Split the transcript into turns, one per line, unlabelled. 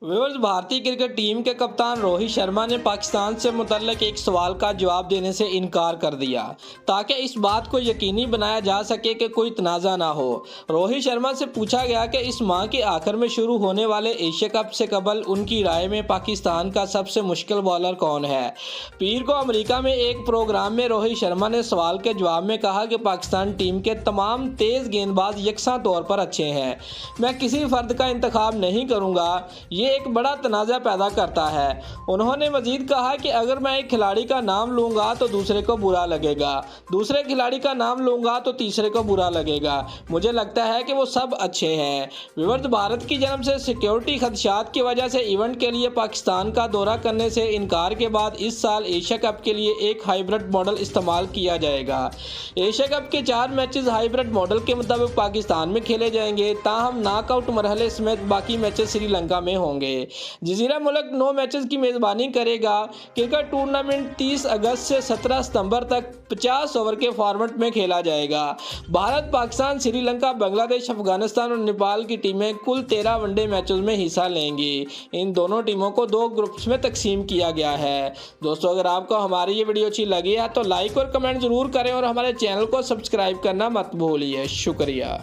Viewers, भारतीय cricket team के कप्तान रोहित शर्मा ने पाकिस्तान से मुतल्लिक एक सवाल का जवाब देने से इनकार कर दिया ताकि इस बात को यकीनी बनाया जा सके कि कोई तनाज़ा ना हो। रोहित शर्मा से पूछा गया कि इस माह के आखिर में शुरू होने वाले एशिया कप से कबल उनकी राय में पाकिस्तान का सबसे मुश्किल बॉलर कौन है। पीर को अमेरिका में एक प्रोग्राम में रोहित शर्मा ने सवाल के जवाब में कहा कि पाकिस्तान टीम के तमाम तेज़ गेंदबाज यकसा तौर पर अच्छे हैं, मैं किसी फ़र्द का इंतखाब नहीं करूँगा, ये एक बड़ा तनाज़ा पैदा करता है। उन्होंने मजीद कहा कि अगर मैं एक खिलाड़ी का नाम लूंगा तो दूसरे को बुरा लगेगा, दूसरे खिलाड़ी का नाम लूंगा तो तीसरे को बुरा लगेगा, मुझे लगता है कि वो सब अच्छे हैं। विवर्त, भारत की जन्म से सिक्योरिटी खदशात की वजह से इवेंट के लिए पाकिस्तान का दौरा करने से इनकार के बाद इस साल एशिया कप के लिए एक हाइब्रिड मॉडल इस्तेमाल किया जाएगा। एशिया कप के 4 मैचेस हाइब्रिड मॉडल के मुताबिक पाकिस्तान में खेले जाएंगे, ताहम नॉकआउट मरहले समेत बाकी मैचेस श्रीलंका में होंगे। जजीरा मुल्क 9 मैचेस की मेज़बानी करेगा। क्रिकेट टूर्नामेंट 30 अगस्त से 17 सितंबर तक 50 ओवर के फॉर्मेट में खेला जाएगा। भारत, पाकिस्तान, श्रीलंका, बांग्लादेश, अफगानिस्तान और नेपाल की टीमें कुल 13 वनडे मैचों में हिस्सा लेंगी। इन दोनों टीमों को 2 ग्रुप्स में तकसीम किया गया है। दोस्तों, अगर आपको हमारी ये वीडियो अच्छी लगी है तो लाइक और कमेंट ज़रूर करें और हमारे चैनल को सब्सक्राइब करना मत भूलिए। शुक्रिया।